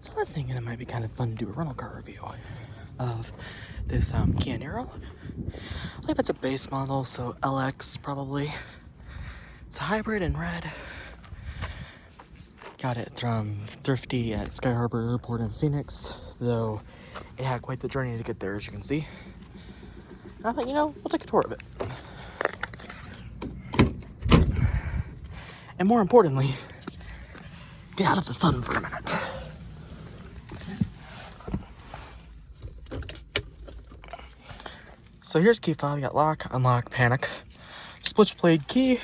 So I was thinking it might be kind of fun to do a rental car review of this Kia Niro. I believe it's a base model, so LX probably. It's a hybrid in red. Got it from Thrifty at Sky Harbor Airport in Phoenix, though it had quite the journey to get there, as you can see. And I thought, we'll take a tour of it. And more importantly, get out of the sun for a minute. So here's key fob. You got lock, unlock, panic, split blade key.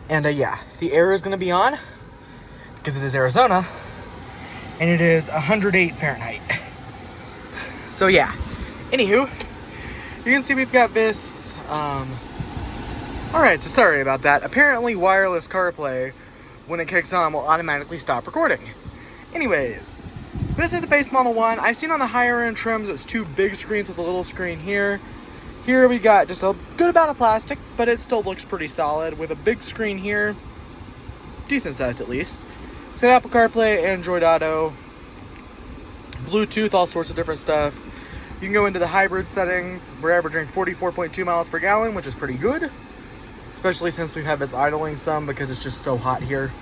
And yeah, the air is going to be on because it is Arizona and it is 108 Fahrenheit. So yeah, anywho, you can see we've got this, alright, so sorry about that. Apparently wireless CarPlay, when it kicks on, will automatically stop recording. Anyways, this is a base model one. I've seen on the higher end trims, it's 2 big screens with a little screen here. Here we got just a good amount of plastic, but it still looks pretty solid with a big screen here, decent sized at least. It's got Apple CarPlay, Android Auto, Bluetooth, all sorts of different stuff. You can go into the hybrid settings. We're averaging 44.2 miles per gallon, which is pretty good, especially since we've had this idling some because it's just so hot here.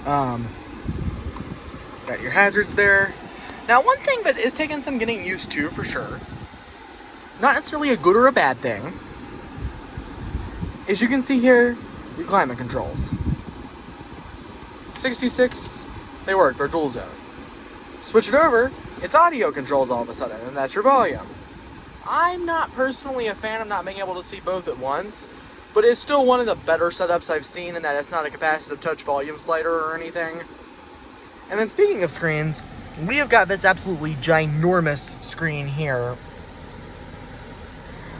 Got your hazards there. Now, one thing that is taking some getting used to for sure, not necessarily a good or a bad thing, is you can see here your climate controls. 66, they work, they're dual zone. Switch it over, it's audio controls all of a sudden, and that's your volume. I'm not personally a fan of not being able to see both at once, but it's still one of the better setups I've seen in that it's not a capacitive touch volume slider or anything. And then speaking of screens, we have got this absolutely ginormous screen here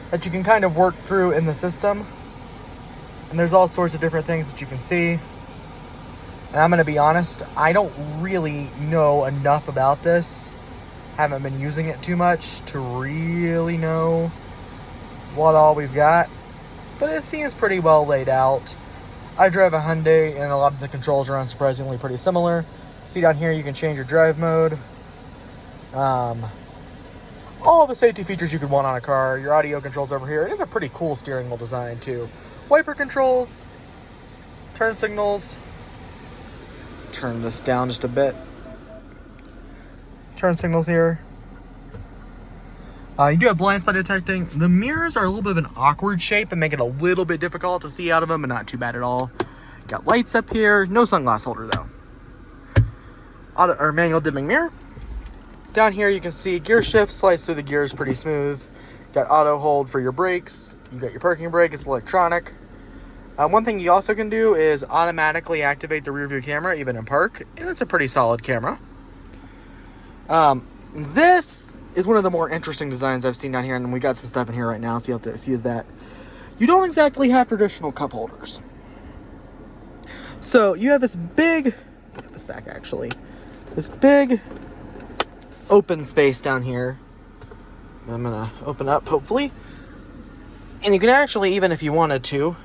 that you can kind of work through in the system. And there's all sorts of different things that you can see. And I'm going to be honest, I don't really know enough about this. Haven't been using it too much to really know what all we've got. But it seems pretty well laid out. I drive a Hyundai and a lot of the controls are unsurprisingly pretty similar. See down here you can change your drive mode. All the safety features you could want on a car. Your audio controls over here. It is a pretty cool steering wheel design too. Wiper controls, turn signals. Turn this down just a bit. Turn signals here. You do have blind spot detecting. The mirrors are a little bit of an awkward shape and make it a little bit difficult to see out of them, but not too bad at all. Got lights up here. No sunglass holder though. Auto or manual dimming mirror. Down here you can see gear shift slides through the gears pretty smooth. Got auto hold for your brakes. You got your parking brake, it's electronic. One thing you also can do is automatically activate the rear view camera even in park, and it's a pretty solid camera. This is one of the more interesting designs I've seen down here, and we got some stuff in here right now, so you'll have to excuse that. You don't exactly have traditional cup holders. So you have this big, put this back actually, this big open space down here. I'm gonna open up hopefully, and you can actually, even if you wanted to,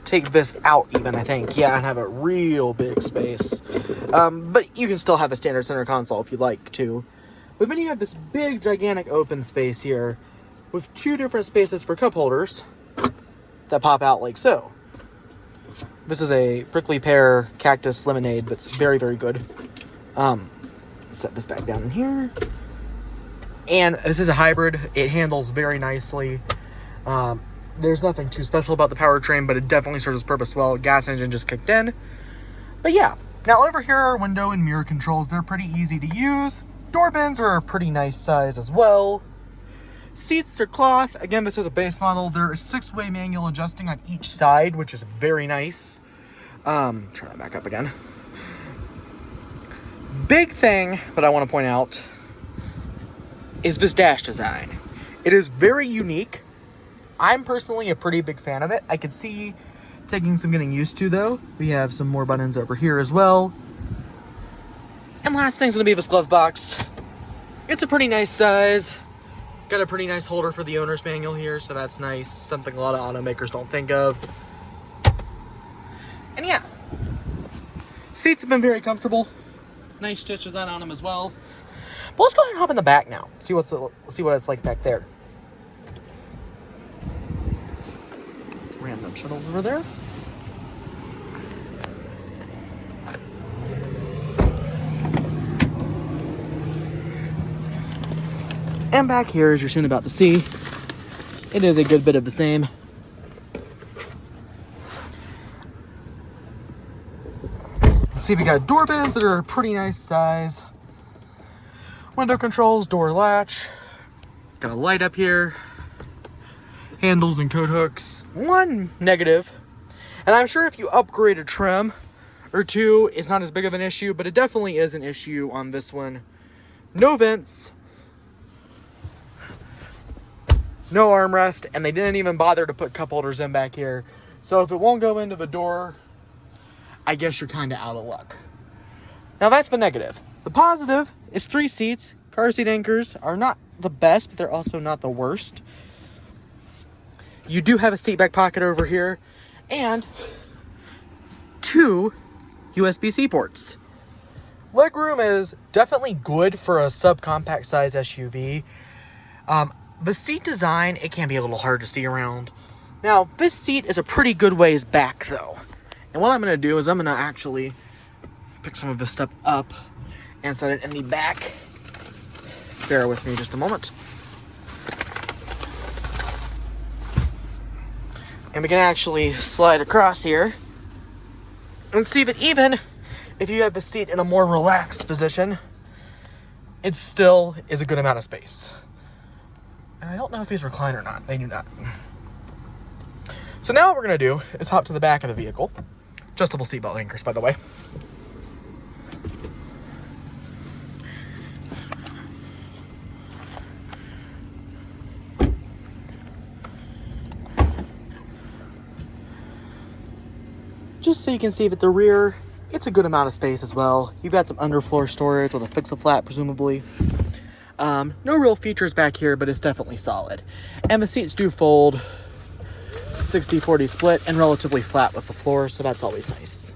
take this out even, I think, yeah, and have a real big space. But you can still have a standard center console if you'd like to. But then you have this big gigantic open space here with 2 different spaces for cup holders that pop out like so. This is a prickly pear cactus lemonade that's very, very good. Set this back down in here. And this is a hybrid. It handles very nicely. There's nothing too special about the powertrain, but it definitely serves its purpose well. Gas engine just kicked in. But yeah, now over here are window and mirror controls. They're pretty easy to use. Door bins are a pretty nice size as well. Seats are cloth. Again, this is a base model. There is 6-way manual adjusting on each side, which is very nice. Turn that back up again. Big thing that I want to point out is this dash design. It is very unique. I'm personally a pretty big fan of it. I could see taking some getting used to though. We have some more buttons over here as well. And last thing's gonna be this glove box. It's a pretty nice size. Got a pretty nice holder for the owner's manual here, so that's nice. Something a lot of automakers don't think of. And yeah, seats have been very comfortable. Nice stitch design on them as well. But let's go ahead and hop in the back now. See what it's like back there. Random shuttle over there. And back here, as you're soon about to see, it is a good bit of the same. See, we got door bins that are a pretty nice size. Window controls, door latch. Got a light up here. Handles and coat hooks. One negative, and I'm sure if you upgrade a trim or two, it's not as big of an issue, but it definitely is an issue on this one. No vents. No armrest, and they didn't even bother to put cup holders in back here. So if it won't go into the door, I guess you're kind of out of luck. Now that's the negative. The positive is 3 seats. Car seat anchors are not the best, but they're also not the worst. You do have a seat back pocket over here, and 2 USB-C ports. Legroom is definitely good for a subcompact size SUV. The seat design, it can be a little hard to see around. Now, this seat is a pretty good ways back, though. And what I'm going to do is I'm going to actually pick some of this stuff up and set it in the back. Bear with me just a moment. And we can actually slide across here and see that even if you have the seat in a more relaxed position, it still is a good amount of space. And I don't know if these recline or not. They do not. So now what we're going to do is hop to the back of the vehicle. Adjustable seatbelt anchors, by the way. Just so you can see that the rear, it's a good amount of space as well. You've got some underfloor storage with a fix-a-flat, presumably. No real features back here, but it's definitely solid. And the seats do fold 60-40 split and relatively flat with the floor, so that's always nice.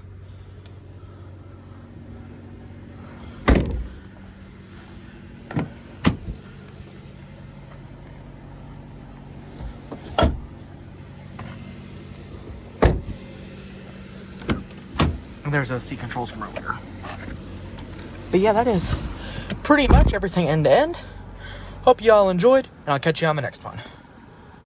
And there's those seat controls from earlier. But yeah, that is pretty much everything end to end. Hope you all enjoyed, and I'll catch you on the next one.